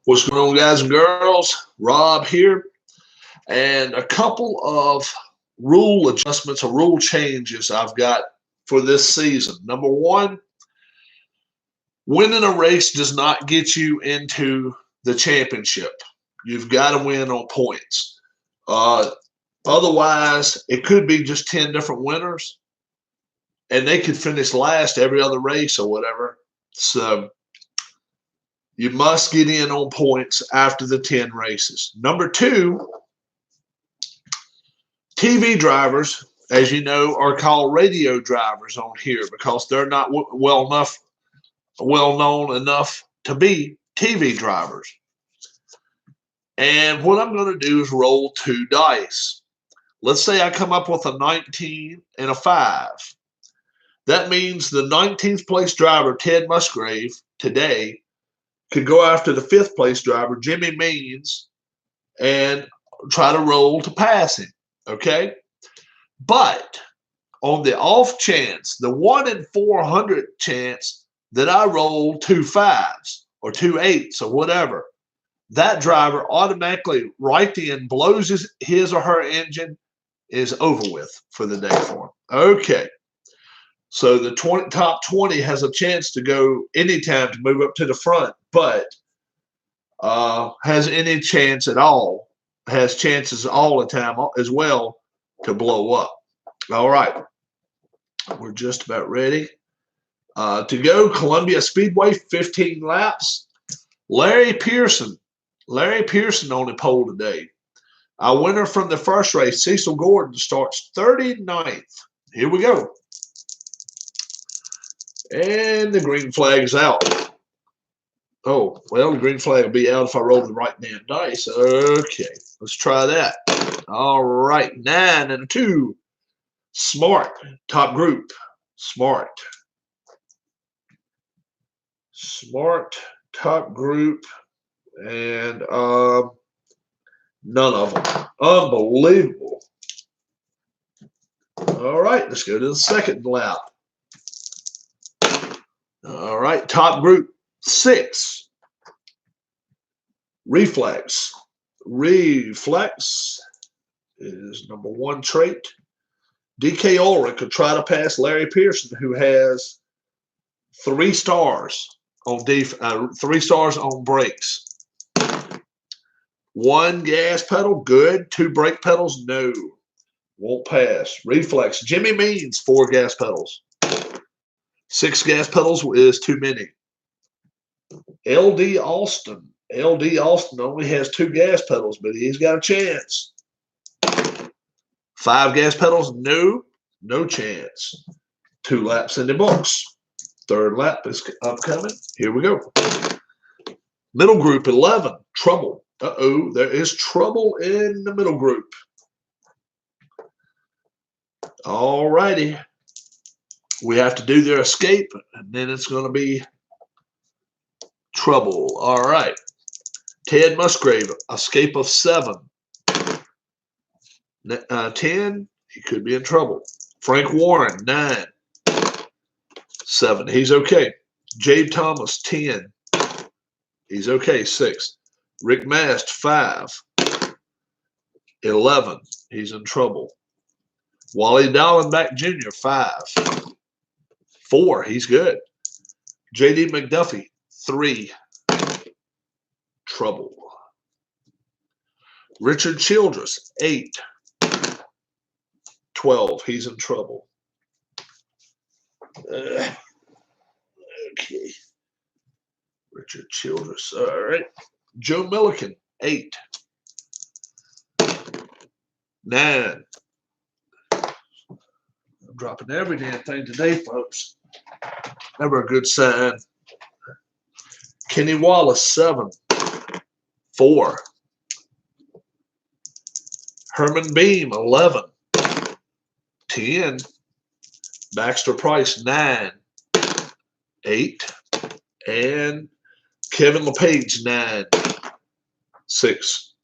What's going on, guys and girls? Rob here. And a couple of rule adjustments or rule changes I've got for this season. Number one, winning a race does not get you into the championship. You've got to win on points. Otherwise, it could be just 10 different winners, and they could finish last every other race or whatever. So you must get in on points after the 10 races. Number two, TV drivers, as you know, are called radio drivers on here because they're not well known enough to be TV drivers. And what I'm going to do is roll 2 dice. Let's say I come up with a 19 and a 5. That means the 19th place driver, Ted Musgrave, today could go after the 5th place driver, Jimmy Means, and try to roll to pass him. Okay? But on the off chance, the 1 in 400 chance that I roll 2 5s or 2 8s or whatever, that driver automatically right then blows his or her engine, is over with for the day for him. Okay. So the top 20 has a chance to go anytime to move up to the front, but has any chance at all, has chances all the time as well to blow up. All right. We're just about ready to go. Columbia Speedway, 15 laps. Larry Pearson on the pole today. Our winner from the first race, Cecil Gordon, starts 39th. Here we go. And the green flag is out. Oh, well, the green flag will be out if I roll the right damn dice. Okay, let's try that. All right, 9 and a 2. Smart, top group. Smart, top group, and none of them. Unbelievable. All right, let's go to the second lap. All right, top group, 6. Reflex. Reflex is number 1 trait. DK Ulrich could try to pass Larry Pearson, who has 3 stars on 3 stars on brakes. 1 gas pedal, good. 2 brake pedals, no. Won't pass. Reflex. Jimmy Means, 4 gas pedals. 6 gas pedals is too many. LD Austin. LD Austin only has 2 gas pedals, but he's got a chance. 5 gas pedals, no chance. 2 laps in the books. 3rd lap is upcoming. Here we go. Middle group, 11. Trouble. Uh-oh, there is trouble in the middle group. All righty. We have to do their escape, and then it's going to be trouble. All right. Ted Musgrave, escape of 7. 10, he could be in trouble. Frank Warren, 9. 7, he's okay. Jabe Thomas, 10. He's okay, 6. Rick Mast, 5. 11, he's in trouble. Wally Dallenbach Jr., 5. 4, he's good. J.D. McDuffie, 3. Trouble. Richard Childress, 8. 12, he's in trouble. Okay. Richard Childress, all right. Joe Milliken, 8. 9. I'm dropping every damn thing today, folks. Never a good sign. Kenny Wallace, 7. 4. Herman Beam, 11. 10. Baxter Price, 9. 8. And Kevin LePage, 9. 6.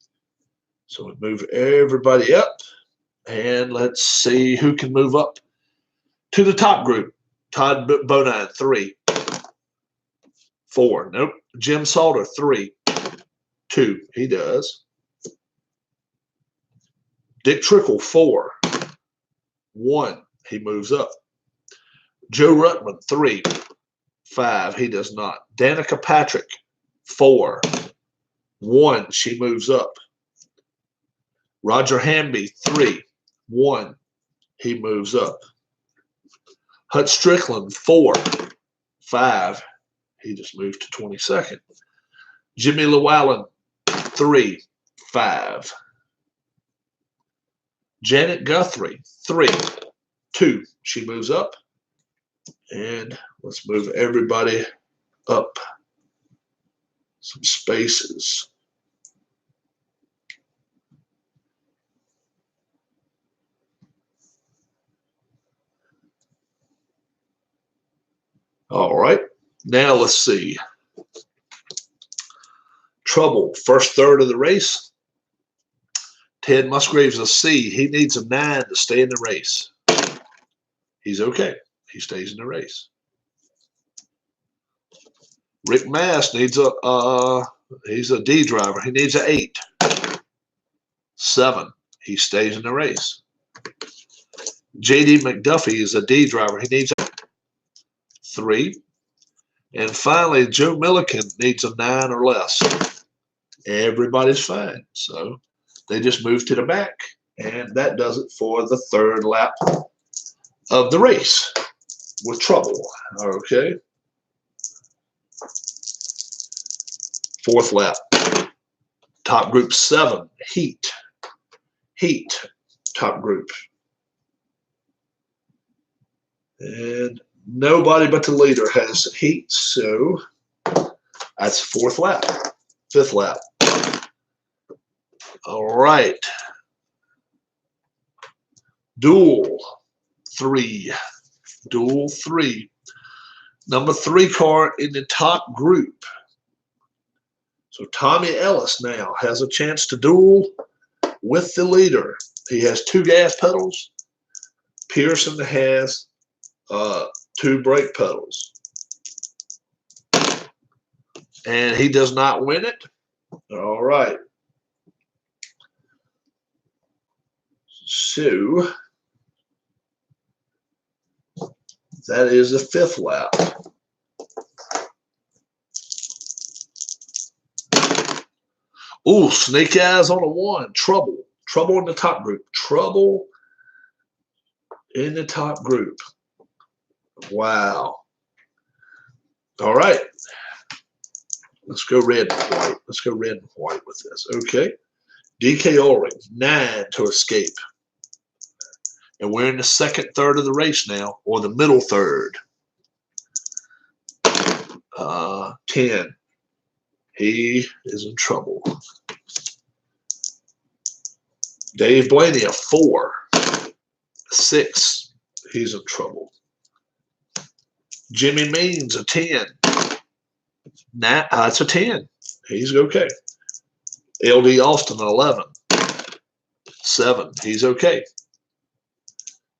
So we move everybody up. And let's see who can move up to the top group. Todd Bodine, 3. 4. Nope. Jim Salter, 3. 2. He does. Dick Trickle, 4. 1. He moves up. Joe Rutman, 3. 5. He does not. Danica Patrick, 4. 1. She moves up. Roger Hamby, 3. 1. He moves up. Hut Strickland, 4. 5. He just moved to 22nd. Jimmy Llewellyn, 3. 5. Janet Guthrie, 3. 2. She moves up. And let's move everybody up some spaces. All right. Now let's see. Trouble, first third of the race. Ted Musgrave's a C. He needs a 9 to stay in the race. He's okay. He stays in the race. Rick Mast needs he's a D driver. He needs an 8. 7. He stays in the race. J.D. McDuffie is a D driver. He needs a 3. And finally, Joe Milliken needs a 9 or less. Everybody's fine. So they just move to the back. And that does it for the third lap of the race with Trouble. Okay. Fourth lap. Top group 7. Heat. Top group. And nobody but the leader has heat, so that's fourth lap. Fifth lap. All right. Duel 3. Duel 3. Number 3 car in the top group. So Tommy Ellis now has a chance to duel with the leader. He has 2 gas pedals. Pearson has 2 brake pedals. And he does not win it. All right. So that is the 5th lap. Ooh, Snake Eyes on a 1. Trouble. Trouble in the top group. Trouble in the top group. Wow. All right. Let's go red and white. Let's go red and white with this. Okay. DK Ulrich, 9 to escape. And we're in the second third of the race now, or the middle third. 10. He is in trouble. Dave Blaney, a 4. 6. He's in trouble. Jimmy Means, a 10. It's a 10. He's okay. LD Austin, 11. 7. He's okay.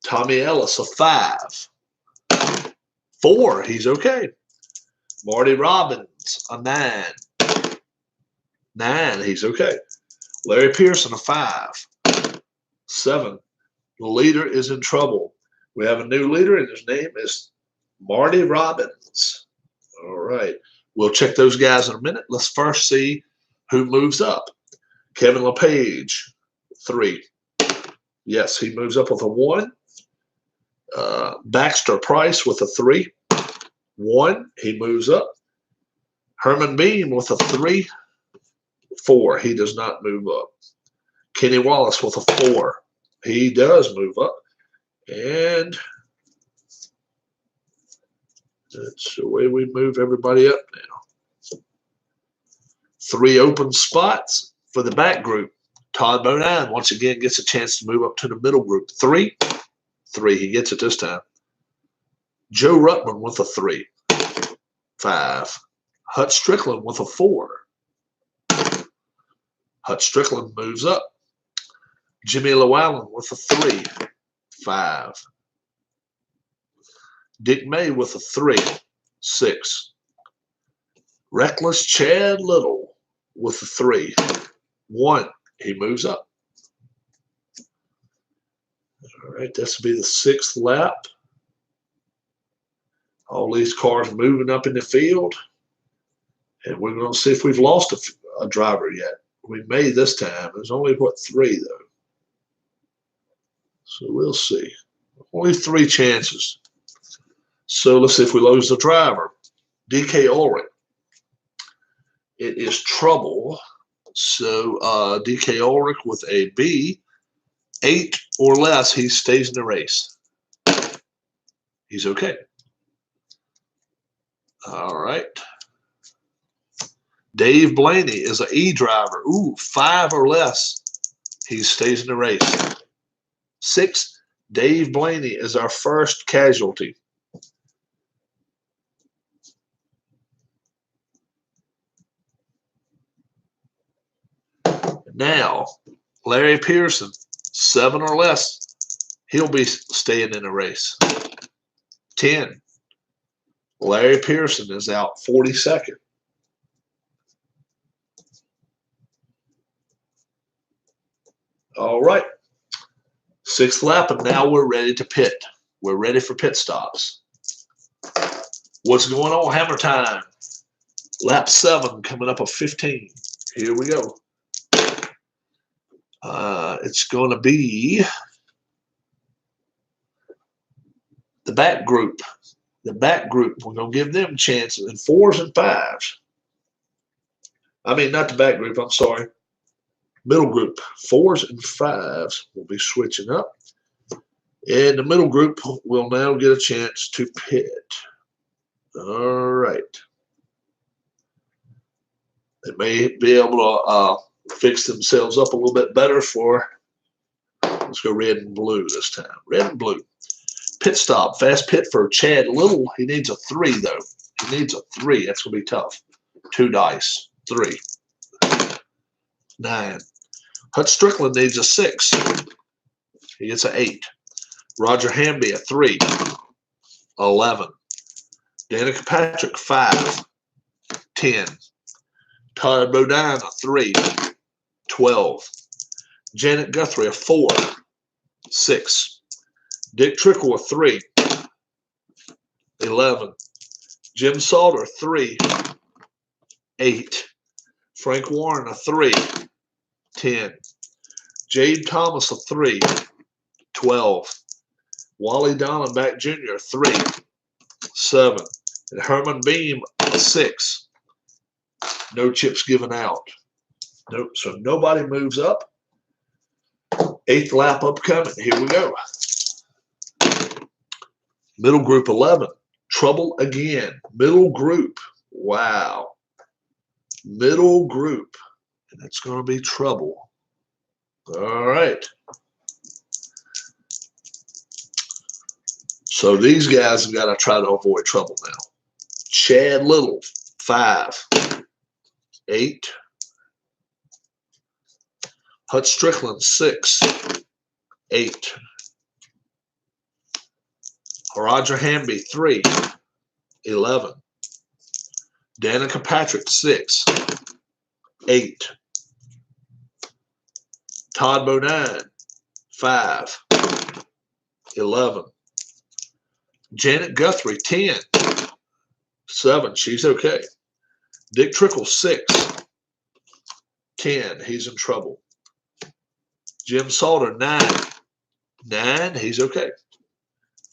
Tommy Ellis, a 5. 4. He's okay. Marty Robbins, a 9. 9. He's okay. Larry Pearson, a 5. 7. The leader is in trouble. We have a new leader, and his name is Marty Robbins. All right. We'll check those guys in a minute. Let's first see who moves up. Kevin LePage, 3. Yes, he moves up with a 1. Baxter Price with a 3. 1. He moves up. Herman Beam with a 3. 4. He does not move up. Kenny Wallace with a 4. He does move up. And that's the way we move everybody up now. 3 open spots for the back group. Todd Bodine once again gets a chance to move up to the middle group. 3. 3. He gets it this time. Joe Rutman with a 3. 5. Hut Strickland with a 4. Hut Strickland moves up. Jimmy Llewellyn with a 3. 5. Dick May with a 3, 6. Reckless Chad Little with a 3, 1. He moves up. All right, this will be the 6th lap. All these cars moving up in the field. And we're going to see if we've lost a driver yet. We may this time. There's only, what, 3, though. So we'll see. Only 3 chances. So let's see if we lose the driver. DK Ulrich. It is trouble. So DK Ulrich with a B. 8 or less, he stays in the race. He's okay. All right. Dave Blaney is an E driver. Ooh, 5 or less, he stays in the race. 6, Dave Blaney is our first casualty. Now, Larry Pearson, 7 or less, he'll be staying in the race. 10, Larry Pearson is out 42nd. All right, 6th lap, and now we're ready to pit. We're ready for pit stops. What's going on? Hammer time. Lap 7 coming up of 15. Here we go. It's going to be the back group. The back group, we're going to give them chances in 4s and 5s. I mean, not the back group, I'm sorry. Middle group, 4s and 5s will be switching up. And the middle group will now get a chance to pit. All right. They may be able to fix themselves up a little bit better for, let's go red and blue this time. Red and blue. Pit stop, fast pit for Chad Little. He needs a 3, though. He needs a 3. That's going to be tough. 2 dice. 3. 9. Hutch Strickland needs a 6. He gets an 8. Roger Hamby a 3. 11. Danica Patrick 5. 10. Todd Bodine a 3. 12. Janet Guthrie a 4. 6. Dick Trickle a 3. 11. Jim Salter 3. 8. Frank Warren a 3. 10. Jade Thomas a 3. 12. Wally Dollenbach Jr. 3. 7. And Herman Beam a 6. No chips given out. Nope. So nobody moves up. 8th lap upcoming. Here we go. Middle group 11. Trouble again. Middle group. Wow. Middle group. And it's going to be trouble. All right. So these guys have got to try to avoid trouble now. Chad Little, 5. 8. Hutch Strickland, 6. 8. Roger Hamby, 3. 11. Danica Patrick, 6. 8. Todd Bodine, 5. 11. Janet Guthrie, 10. 7. She's okay. Dick Trickle, 6. 10. He's in trouble. Jim Salter, 9. 9. He's okay.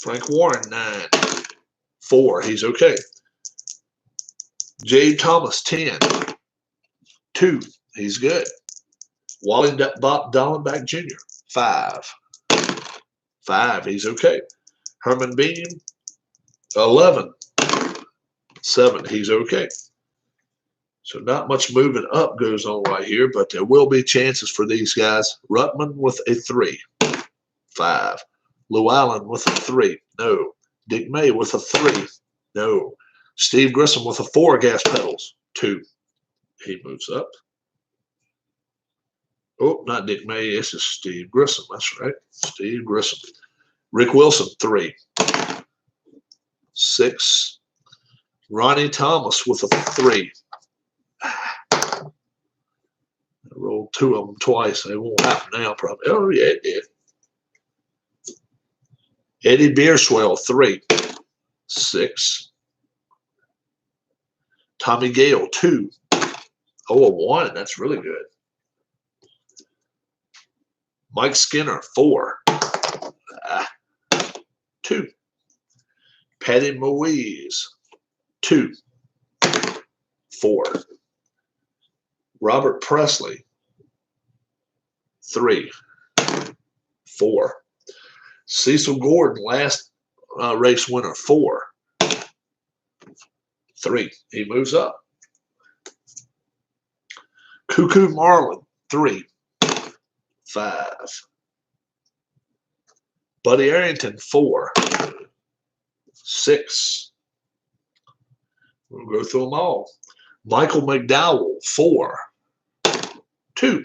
Frank Warren, 9. 4. He's okay. Jade Thomas, 10. 2. He's good. Wally Dollenbach Jr., 5. 5. He's okay. Herman Beam, 11. 7. He's okay. So not much moving up goes on right here, but there will be chances for these guys. Rutman with a 3. 5. Lou Allen with a 3. No. Dick May with a 3. No. Steve Grissom with a 4 gas pedals. 2. He moves up. Oh, not Dick May. This is Steve Grissom. That's right. Steve Grissom. Rick Wilson, 3. 6. Ronnie Thomas with a 3. I rolled 2 of them twice. It won't happen now, probably. Oh, yeah, it did. Eddie Beerswell, 3. 6. Tommy Gale, 2. Oh, a 1. That's really good. Mike Skinner, 4. 2. Patty Moise, 2. 4. Robert Presley, 3. 4. Cecil Gordon, last race winner, 4. 3. He moves up. Cuckoo Marlin, 3. 5. Buddy Arrington, 4. 6. We'll go through them all. Michael McDowell, 4. 2.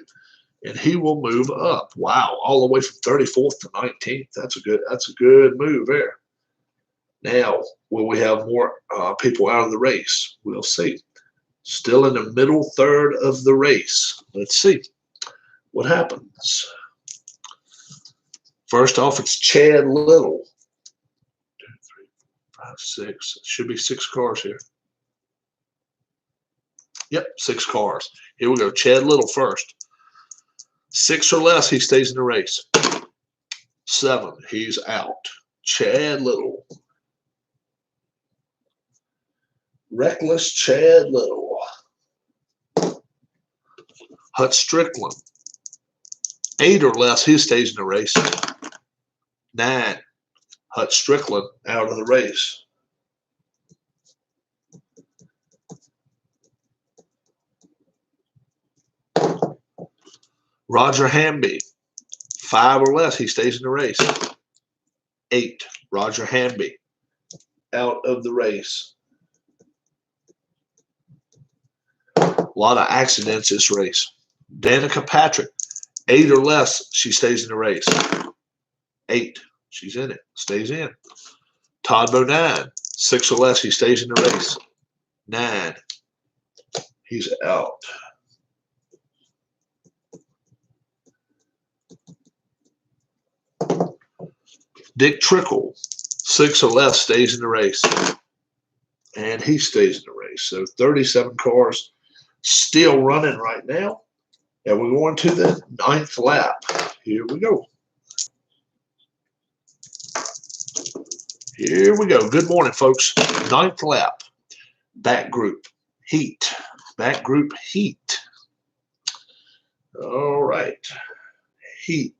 And he will move up. Wow, all the way from 34th to 19th. That's a good move there. Now, will we have more people out of the race? We'll see. Still in the middle third of the race. Let's see what happens. First off, it's Chad Little. 2, 3, 5, 6. Should be 6 cars here. Yep, 6 cars. Here we go. Chad Little first. 6 or less, he stays in the race. 7, he's out. Chad Little. Reckless Chad Little. Hut Strickland. 8 or less, he stays in the race. 9, Hut Strickland out of the race. Roger Hamby. 5 or less, he stays in the race. 8, Roger Hamby out of the race. A lot of accidents this race. Danica Patrick. 8 or less, she stays in the race. 8, she's in it, stays in. Todd Bodine. 6 or less, he stays in the race. 9, he's out. Dick Trickle, 6 or less, stays in the race. And he stays in the race. So 37 cars still running right now. And we're going to the 9th lap. Here we go. Here we go. Good morning, folks. 9th lap. Back group heat. Back group heat. All right. Heat.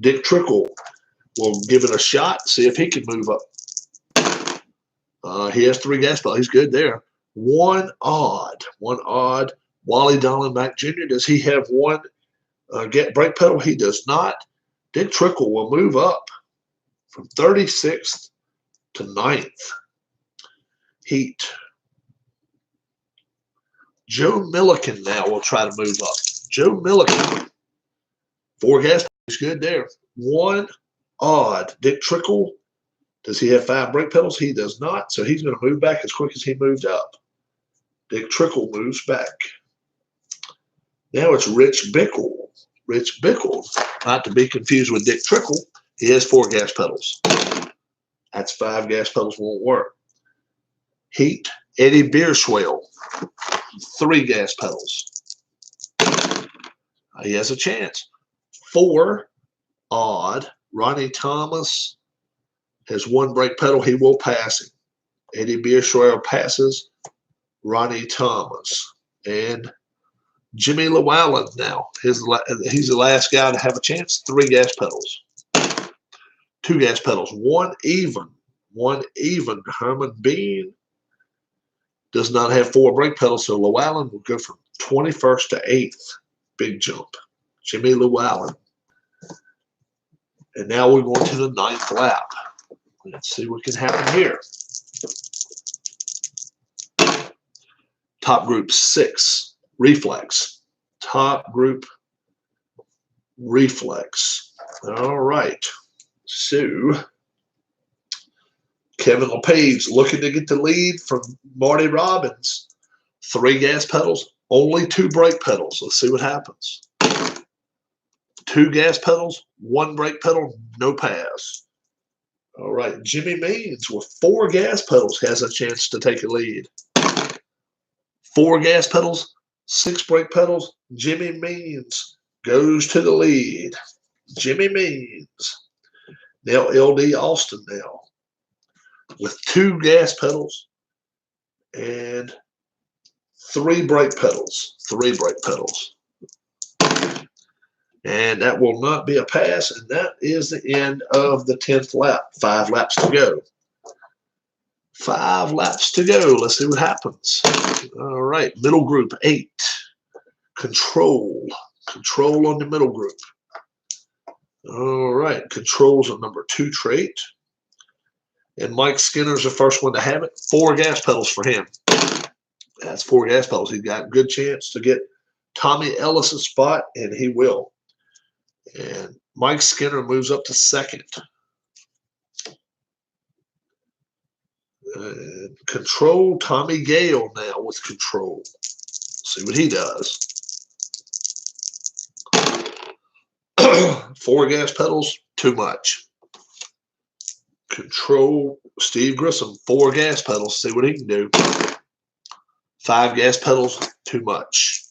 Dick Trickle will give it a shot, see if he can move up. He has 3 gas pedals. He's good there. One odd. Wally Dallenbach Jr., does he have 1 brake pedal? He does not. Dick Trickle will move up from 36th to 9th. Heat. Joe Milliken now will try to move up. Joe Milliken. 4 gas pedals. He's good there. 1 odd. Dick Trickle, does he have 5 brake pedals? He does not. So he's going to move back as quick as he moved up. Dick Trickle moves back. Now it's Rich Bickle. Rich Bickle, not to be confused with Dick Trickle. He has 4 gas pedals. That's 5 gas pedals won't work. Heat. Eddie Beerswell, 3 gas pedals. He has a chance. 4 odd. Ronnie Thomas has 1 brake pedal. He will pass him. Eddie Beerswell passes Ronnie Thomas. And Jimmy Llewellyn now. He's the last guy to have a chance. 3 gas pedals. 2 gas pedals. 1 even. 1 even. Herman Bean does not have 4 brake pedals, so Llewellyn will go from 21st to 8th. Big jump. Jimmy Llewellyn. And now we're going to the 9th lap. Let's see what can happen here. Top group 6, reflex. Top group reflex. All right. So Kevin LePage looking to get the lead from Marty Robbins. 3 gas pedals, only 2 brake pedals. Let's see what happens. 2 gas pedals, 1 brake pedal, no pass. All right, Jimmy Means with 4 gas pedals has a chance to take a lead. 4 gas pedals, 6 brake pedals. Jimmy Means goes to the lead. Jimmy Means. Now LD Austin now with 2 gas pedals and 3 brake pedals. 3 brake pedals. And that will not be a pass, and that is the end of the 10th lap. 5 laps to go. 5 laps to go. Let's see what happens. All right, middle group 8. Control. Control on the middle group. All right, controls on number 2 trait. And Mike Skinner's the first one to have it. 4 gas pedals for him. That's 4 gas pedals. He's got a good chance to get Tommy Ellis's spot, and he will. And Mike Skinner moves up to 2nd. Control, Tommy Gale now with control. See what he does. 4 gas pedals, too much. Control, Steve Grissom, 4 gas pedals. See what he can do. 5 gas pedals, too much.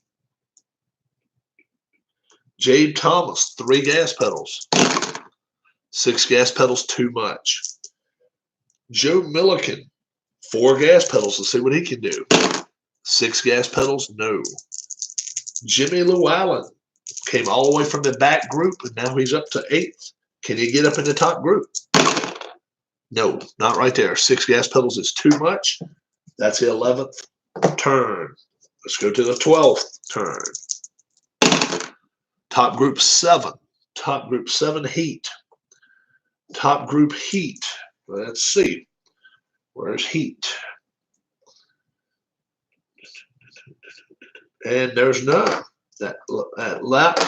Jabe Thomas, 3 gas pedals. 6 gas pedals, too much. Joe Milliken, 4 gas pedals. Let's see what he can do. 6 gas pedals, no. Jimmy Llewellyn came all the way from the back group, and now he's up to 8th. Can he get up in the top group? No, not right there. 6 gas pedals is too much. That's the 11th turn. Let's go to the 12th turn. Top group 7. Top group 7 heat. Top group heat. Let's see. Where's heat? And there's none. That lap.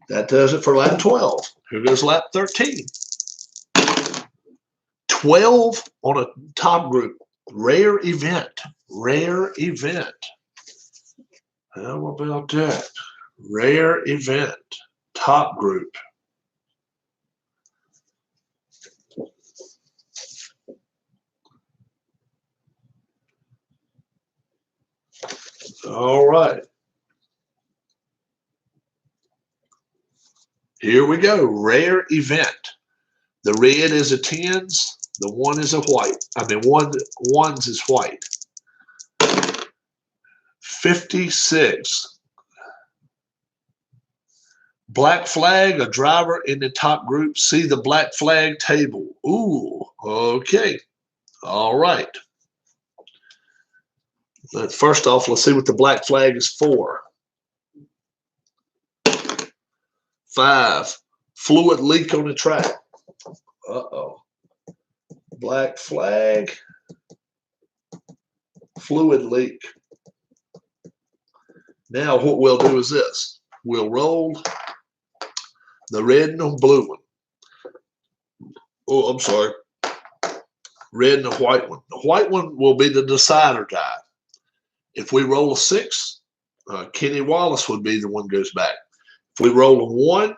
That does it for lap 12. Here goes lap 13. 12 on a top group. Rare event. Rare event. How about that? Rare event. Top group. All right. Here we go. Rare event. The red is a 10s. The 1 is a white. I mean, ones is white. 56. Black flag, a driver in the top group. See the black flag table. Ooh, okay. All right. First off, let's see what the black flag is for. 5, fluid leak on the track. Uh-oh. Black flag, fluid leak. Now what we'll do is this. We'll roll the red and the blue one. Oh, I'm sorry. Red and the white one. The white one will be the decider die. If we roll a 6, Kenny Wallace would be the one goes back. If we roll a 1,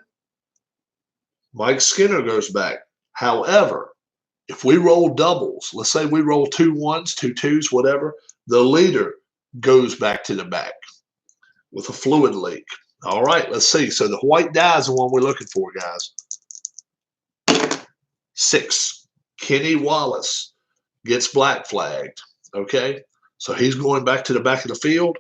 Mike Skinner goes back. However, if we roll doubles, let's say we roll 2 1s, 2 2s, whatever, the leader goes back to the back with a fluid leak. All right, let's see. So the white die is the one we're looking for, guys. 6, Kenny Wallace gets black flagged. Okay, so he's going back to the back of the field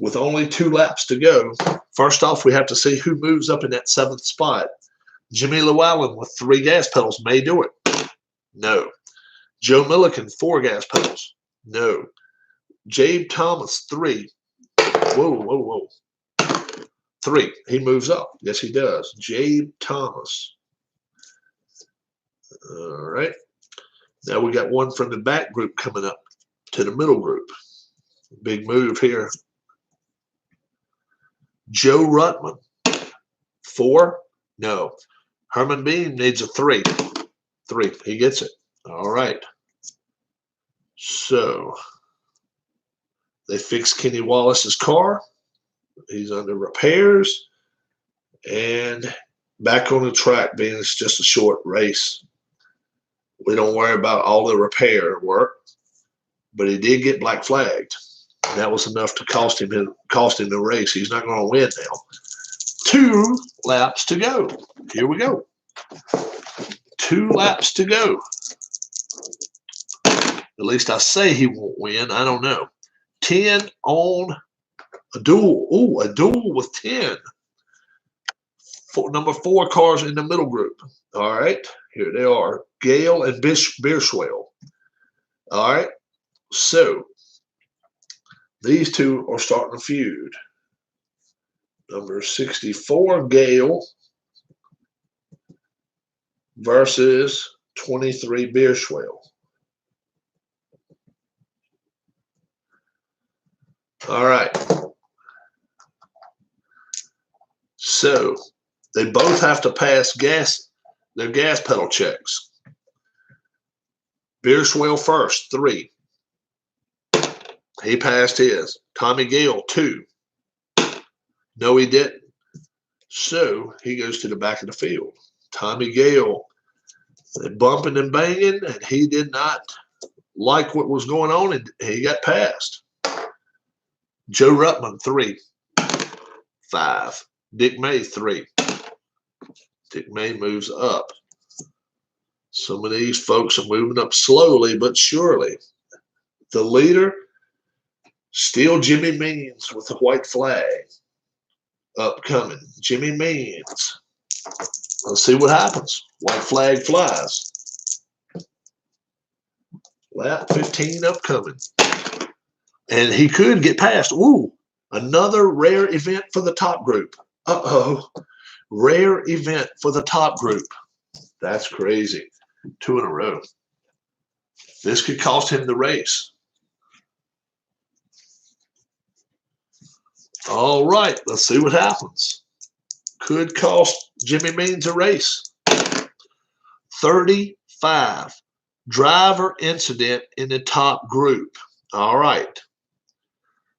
with only 2 laps to go. First off, we have to see who moves up in that 7th spot. Jimmy Llewellyn with 3 gas pedals may do it. No. Joe Milliken, 4 gas pedals. No. Jabe Thomas, 3. Whoa, whoa, whoa. 3. He moves up. Yes, he does. Jabe Thomas. All right. Now we got one from the back group coming up to the middle group. Big move here. Joe Rutman, 4. No. Herman Beam needs a 3. 3. He gets it. All right. So they fixed Kenny Wallace's car. He's under repairs. And back on the track, being it's just a short race. We don't worry about all the repair work, but he did get black flagged. And that was enough to cost him the race. He's not going to win now. 2 laps to go. Here we go. 2 laps to go. At least I say he won't win. I don't know. 10 on a duel. Oh, a duel with 10. Number 4 cars in the middle group. All right. Here they are. Gale and Bierswell. All right. So these two are starting a feud. Number 64, Gale versus 23, Bierswell. All right. So they both have to pass their gas pedal checks. Bierswell first, 3. He passed his. Tommy Gale, 2. No, he didn't. So he goes to the back of the field. Tommy Gale, bumping and banging, and he did not like what was going on, and he got passed. Joe Ruttman, 3. 5. Dick May, 3. Dick May moves up. Some of these folks are moving up slowly but surely. The leader, still Jimmy Means with the white flag. Upcoming. Jimmy Means. Let's see what happens. White flag flies. Lap 15 upcoming. And he could get past. Ooh, another rare event for the top group. Uh-oh. Rare event for the top group. That's crazy. 2 in a row. This could cost him the race. All right, let's see what happens. Could cost Jimmy Means a race. 35. Driver incident in the top group. All right.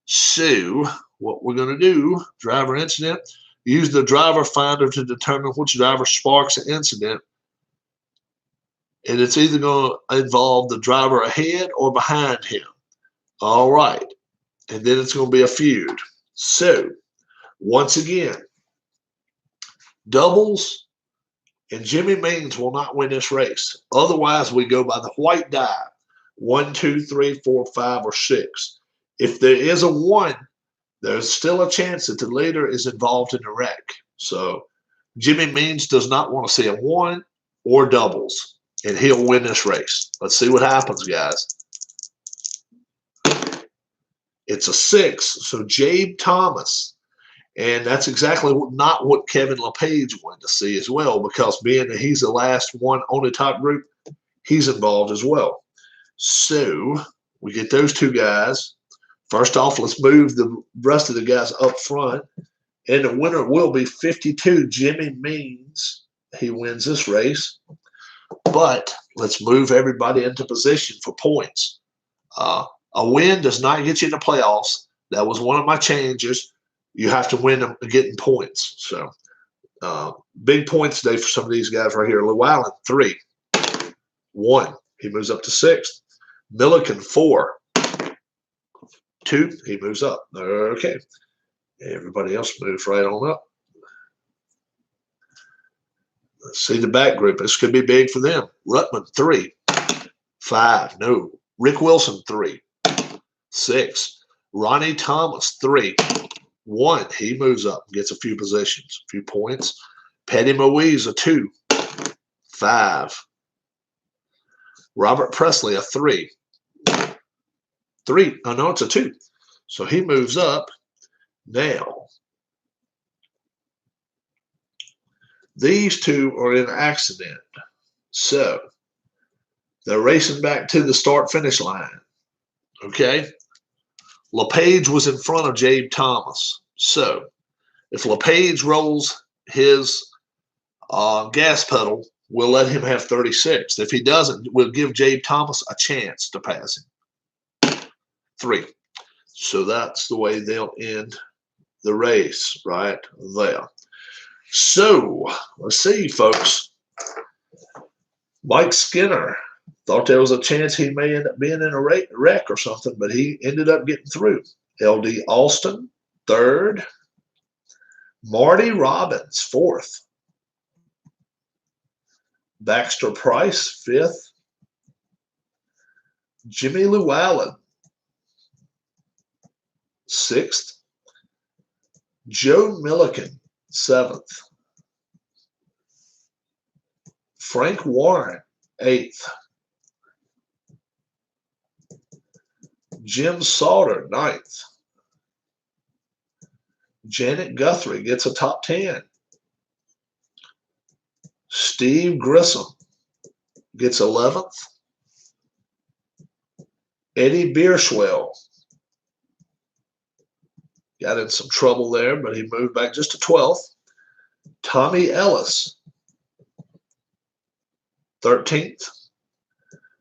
So what we're going to do, driver incident, use the driver finder to determine which driver sparks an incident. And it's either going to involve the driver ahead or behind him. All right. And then it's going to be a feud. So, once again, doubles and Jimmy Means will not win this race. Otherwise, we go by the white die. 1, 2, 3, 4, 5, or 6. If there is a 1, there's still a chance that the leader is involved in a wreck. So, Jimmy Means does not want to see a 1 or doubles, and he'll win this race. Let's see what happens, guys. It's a 6, so Jabe Thomas. And that's exactly not what Kevin LePage wanted to see as well, because being that he's the last one on the top group, he's involved as well. So we get those 2 guys. First off, let's move the rest of the guys up front. And the winner will be 52, Jimmy Means. He wins this race. But let's move everybody into position for points. A win does not get you in the playoffs. That was one of my changes. You have to win them getting points. So big points today for some of these guys right here. Llewellyn, 3. 1. He moves up to 6th. Milliken, 4. 2. He moves up. Okay. Everybody else moves right on up. Let's see the back group. This could be big for them. Ruttman, 3. 5. No. Rick Wilson, 3. 6. Ronnie Thomas, 3. 1. He moves up, gets a few positions, a few points. Petty Moise, a 2. 5. Robert Presley, a 3. 3. Oh, no, it's a 2. So he moves up. Now, these 2 are in an accident. So they're racing back to the start-finish line. Okay? LePage was in front of Jabe Thomas. So if LePage rolls his gas pedal we'll let him have 36th. If he doesn't, we'll give Jabe Thomas a chance to pass him. 3. So that's the way they'll end the race right there. So let's see, folks. Mike Skinner thought there was a chance he may end up being in a wreck or something, but he ended up getting through. LD Alston, 3rd. Marty Robbins, 4th. Baxter Price, 5th. Jimmy Llewellyn, 6th. Joe Milliken, 7th. Frank Warren, 8th. Jim Sauter, 9th. Janet Guthrie gets a top 10. Steve Grissom gets 11th. Eddie Bierschwell got in some trouble there, but he moved back just to 12th. Tommy Ellis, 13th.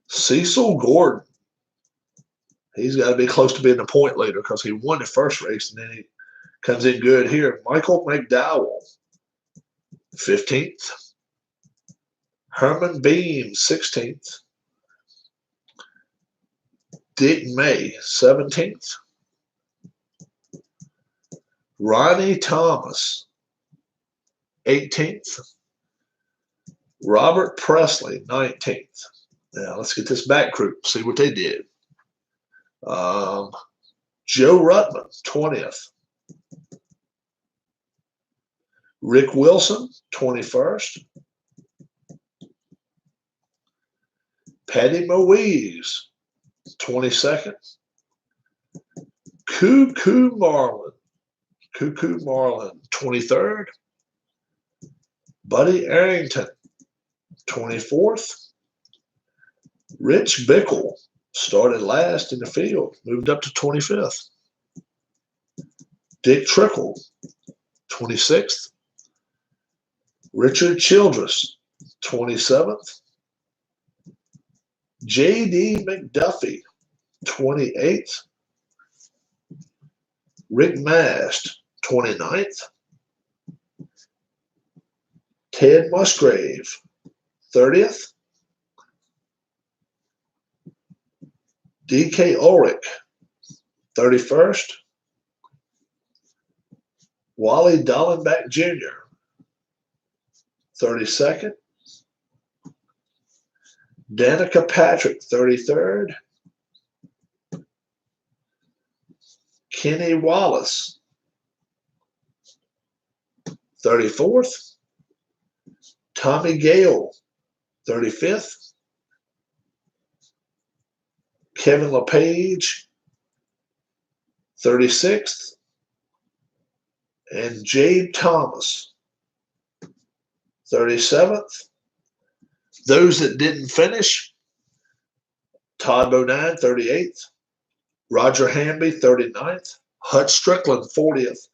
Cecil Gordon, he's got to be close to being a point leader because he won the first race, and then he comes in good here. Michael McDowell, 15th. Herman Beam, 16th. Dick May, 17th. Ronnie Thomas, 18th. Robert Presley, 19th. Now let's get this back group, see what they did. Joe Rutman, 20th. Rick Wilson, 21st. Patty Moise, 22nd. Cuckoo Marlin, 23rd. Buddy Arrington, 24th. Rich Bickle started last in the field, moved up to 25th. Dick Trickle, 26th. Richard Childress, 27th. J.D. McDuffie, 28th. Rick Mast, 29th. Ted Musgrave, 30th. D.K. Ulrich, 31st. Wally Dallenbach Jr., 32nd. Danica Patrick, 33rd. Kenny Wallace, 34th. Tommy Gale, 35th. Kevin LePage, 36th. And Jabe Thomas, 37th. Those that didn't finish, Todd Bodine, 38th. Roger Hamby, 39th. Hutch Strickland, 40th.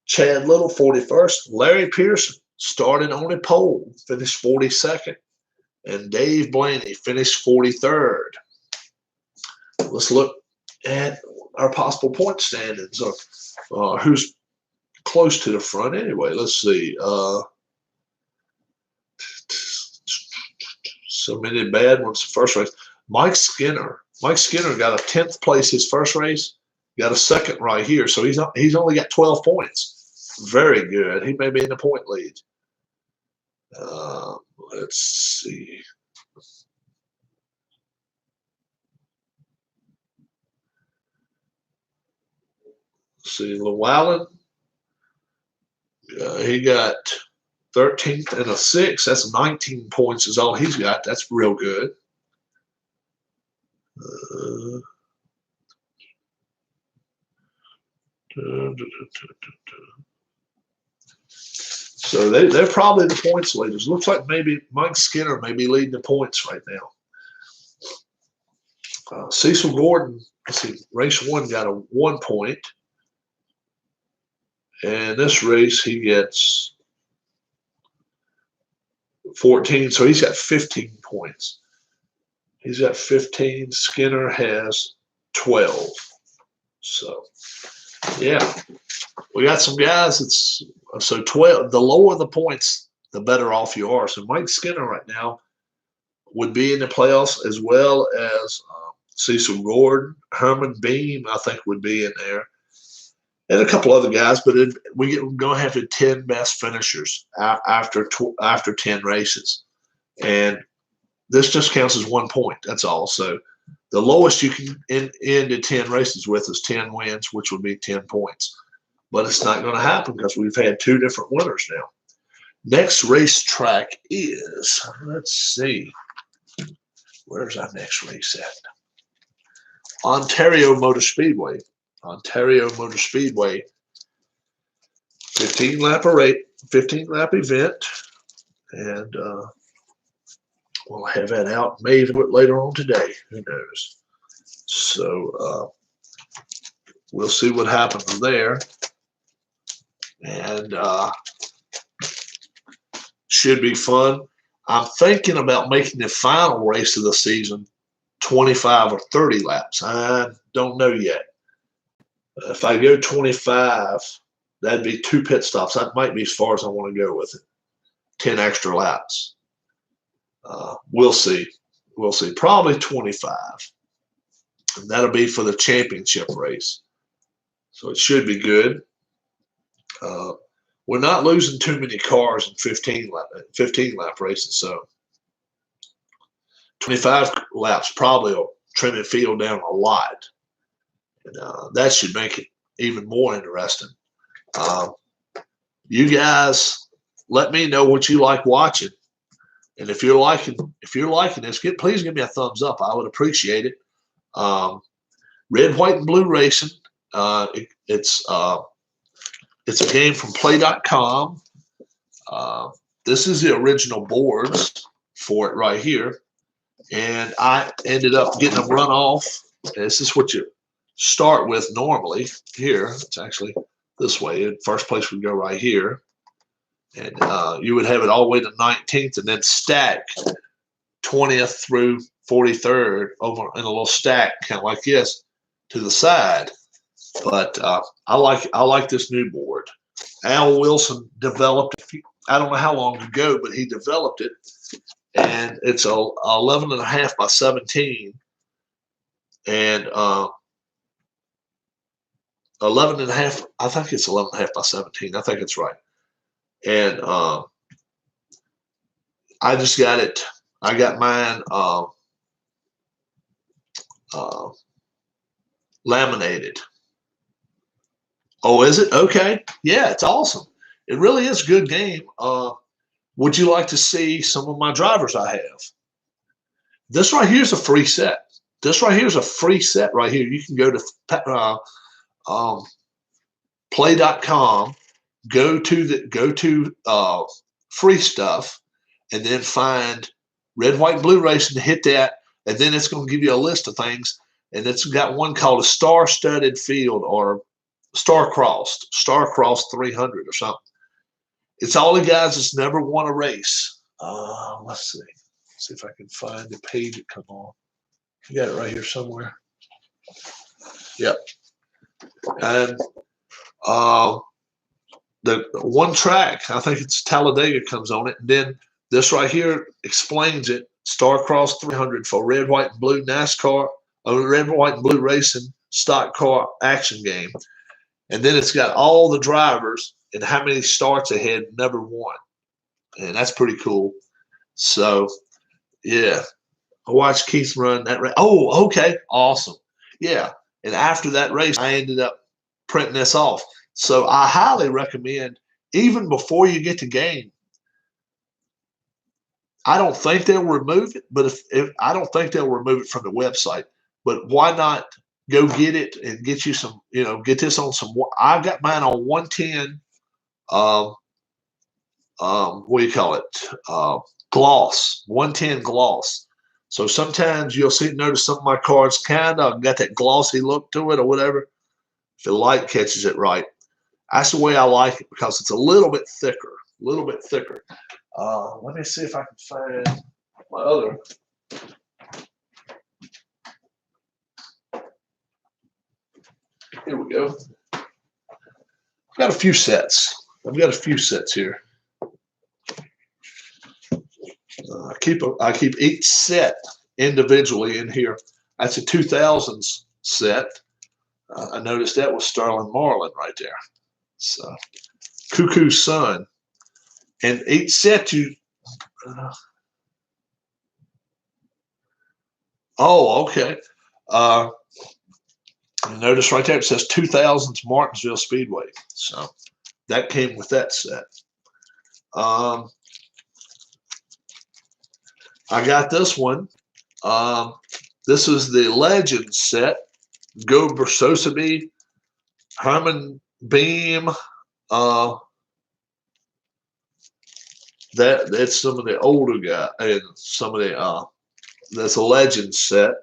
Chad Little, 41st. Larry Pearson started on a pole, finished 42nd. And Dave Blaney finished 43rd. Let's look at our possible point standings, or who's close to the front anyway. Let's see. So many bad ones the first race. Mike Skinner got a 10th place his first race, got a second right here. So he's only got 12 points. Very good. He may be in the point lead. Let's see. Llewellyn, he got 13th and a 6th. That's 19 points is all he's got. That's real good. So they're probably the points leaders. Looks like maybe Mike Skinner may be leading the points right now. Cecil Gordon, let's see, race 1 got a 1 point. And this race he gets 14. So he's got 15 points. He's got 15. Skinner has 12. So, yeah, we got some guys. So 12. The lower the points, the better off you are. So Mike Skinner right now would be in the playoffs, as well as Cecil Gordon. Herman Beam, I think, would be in there. And a couple other guys, but we're going to have the 10 best finishers after 10 races. And this just counts as 1 point. That's all. So the lowest you can end at 10 races with is 10 wins, which would be 10 points. But it's not going to happen because we've had 2 different winners now. Next racetrack is, let's see, where's our next race at? Ontario Motor Speedway. Ontario Motor Speedway, 15-lap event, and we'll have that out maybe later on today. Who knows? So we'll see what happens there, and should be fun. I'm thinking about making the final race of the season 25 or 30 laps. I don't know yet. If I go 25, that'd be 2 pit stops. That might be as far as I want to go with it. 10 extra laps. We'll see. We'll see. Probably 25. And that'll be for the championship race. So it should be good. We're not losing too many cars in 15-lap races. So 25 laps probably will trim the field down a lot. And that should make it even more interesting. You guys, let me know what you like watching, and if you're liking this, please give me a thumbs up. I would appreciate it. Red, White, and Blue Racing. It's a game from Play.com. This is the original boards for it right here, and I ended up getting them run off. This is what you start with normally. Here, it's actually this way. In first place would go right here, and you would have it all the way to 19th, and then stack 20th through 43rd over in a little stack, kind of like this, to the side. But I like this new board. Al Wilson developed it. I don't know how long ago, but he developed it, and it's 11.5 by 17, and 11.5. I think it's 11.5 by 17. I think it's right. And I just got it. I got mine laminated. Oh, is it? Okay. Yeah, it's awesome. It really is a good game. Would you like to see some of my drivers I have? This right here is a free set. This right here is a free set right here. You can go to Play.com, go to free stuff, and then find Red, White, and Blue Racing, hit that, and then it's going to give you a list of things, and it's got one called a star-studded field, or star-crossed 300 or something. It's all the guys that's never won a race. Let's see if I can find the page it come on. You got it right here somewhere. Yep. And the one track, I think it's Talladega, comes on it. And then this right here explains it. Star-Crossed 300 for Red, White, and Blue NASCAR, Red, White, and Blue Racing stock car action game. And then it's got all the drivers and how many starts they had never won. And that's pretty cool. So, yeah. I watched Keith run that race. Oh, okay. Awesome. Yeah. And after that race, I ended up printing this off. So I highly recommend, even before you get to game, I don't think they'll remove it, but if I don't think they'll remove it from the website. But why not go get it and get you some, get this on some. I got mine on 110. What do you call it? Gloss, 110 gloss. So sometimes you'll notice some of my cards kind of got that glossy look to it or whatever. If the light catches it right. That's the way I like it, because it's a little bit thicker, Let me see if I can find my other. Here we go. I've got a few sets. I've got a few sets here. I keep each set individually in here. That's a 2000s set. I noticed that was Sterling Marlin right there. So, Cuckoo Sun. And each set you. Oh, okay. Notice right there it says 2000s Martinsville Speedway. So that came with that set. I got this one. This is the Legends set. Go Bersosabe, Herman Beam. That's some of the older guys and some of the that's a Legends set.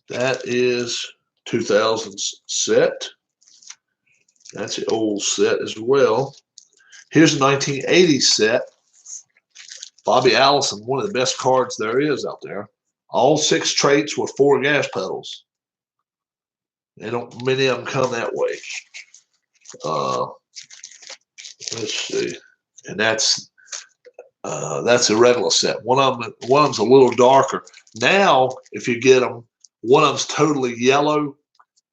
That is 2000s set. That's an old set as well. Here's a 1980s set. Bobby Allison, one of the best cards there is out there. All 6 traits with 4 gas pedals. They don't many of them come that way. Let's see, and that's a regular set. One of them's a little darker. Now, if you get them, one of them's totally yellow,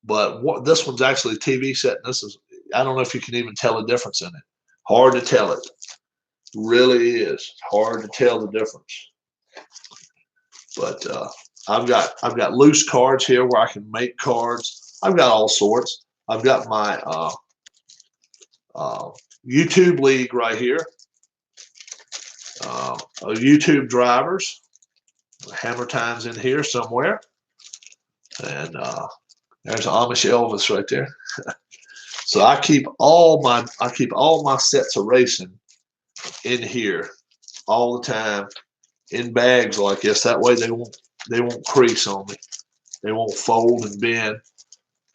but this one's actually a TV set. And this is, I don't know if you can even tell the difference in it. Hard to tell it. Really is hard to tell the difference. But I've got loose cards here where I can make cards. I've got all sorts. I've got my YouTube league right here. YouTube drivers. Hammer Time's in here somewhere. And there's Amish Elvis right there. So I keep all my sets of racing in here all the time in bags like this. That way they won't crease on me. They won't fold and bend.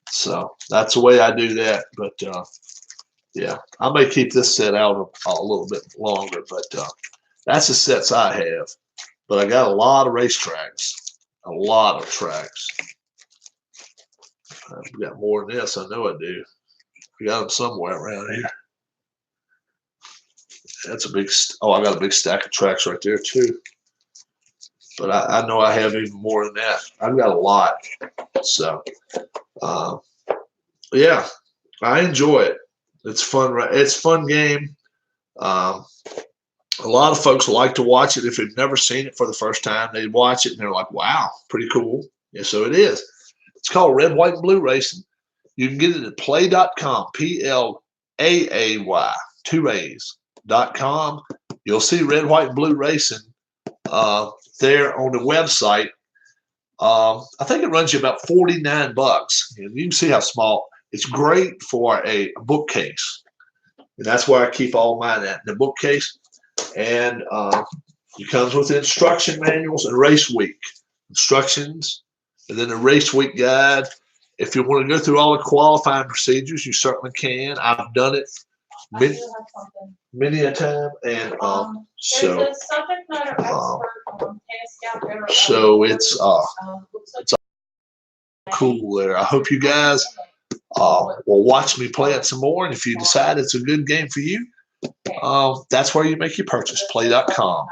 So that's the way I do that. But yeah, I may keep this set out a little bit longer, but that's the sets I have. But I got a lot of racetracks, a lot of tracks. I've got more than this. I know I do. I got them somewhere around here. That's a big. Oh, I got a big stack of tracks right there too. But I know I have even more than that. I've got a lot. So, yeah, I enjoy it. It's fun. It's a fun game. A lot of folks like to watch it. If they've never seen it for the first time, they watch it and they're like, "Wow, pretty cool." Yeah, so it is. It's called Red, White, and Blue Racing. You can get it at play.com, PLAAY, 2 A's.com. You'll see Red, White, and Blue Racing there on the website. I think it runs you about $49. And you can see how small. It's great for a bookcase. And that's where I keep all mine at, in the bookcase. And it comes with instruction manuals and race week instructions, and then a race week guide. If you want to go through all the qualifying procedures, you certainly can. I've done it many a time, and so it's cool there. I hope you guys will watch me play it some more, and if you decide it's a good game for you, that's where you make your purchase, play.com.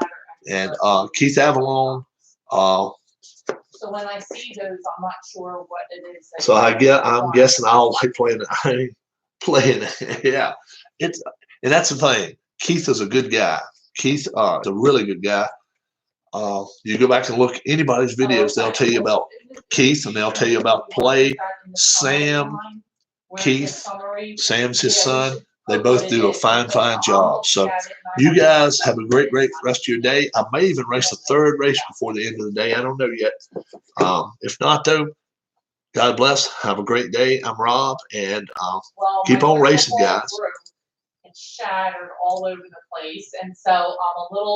And Keith Avalon. So when I see those, I'm not sure what it is. So I'm guessing I'll like playing it. Playing it, yeah. And that's the thing. Keith is a good guy. Keith is a really good guy. You go back and look at anybody's videos, they'll tell you about Keith and they'll tell you about Play. Sam, Keith, Sam's his son. They both do a fine job. So you guys have a great rest of your day. I may even race a third race before the end of the day. I don't know yet. If not, though, God bless. Have a great day. I'm Rob, and keep on racing, guys. It's shattered all over the place, and so I'm a little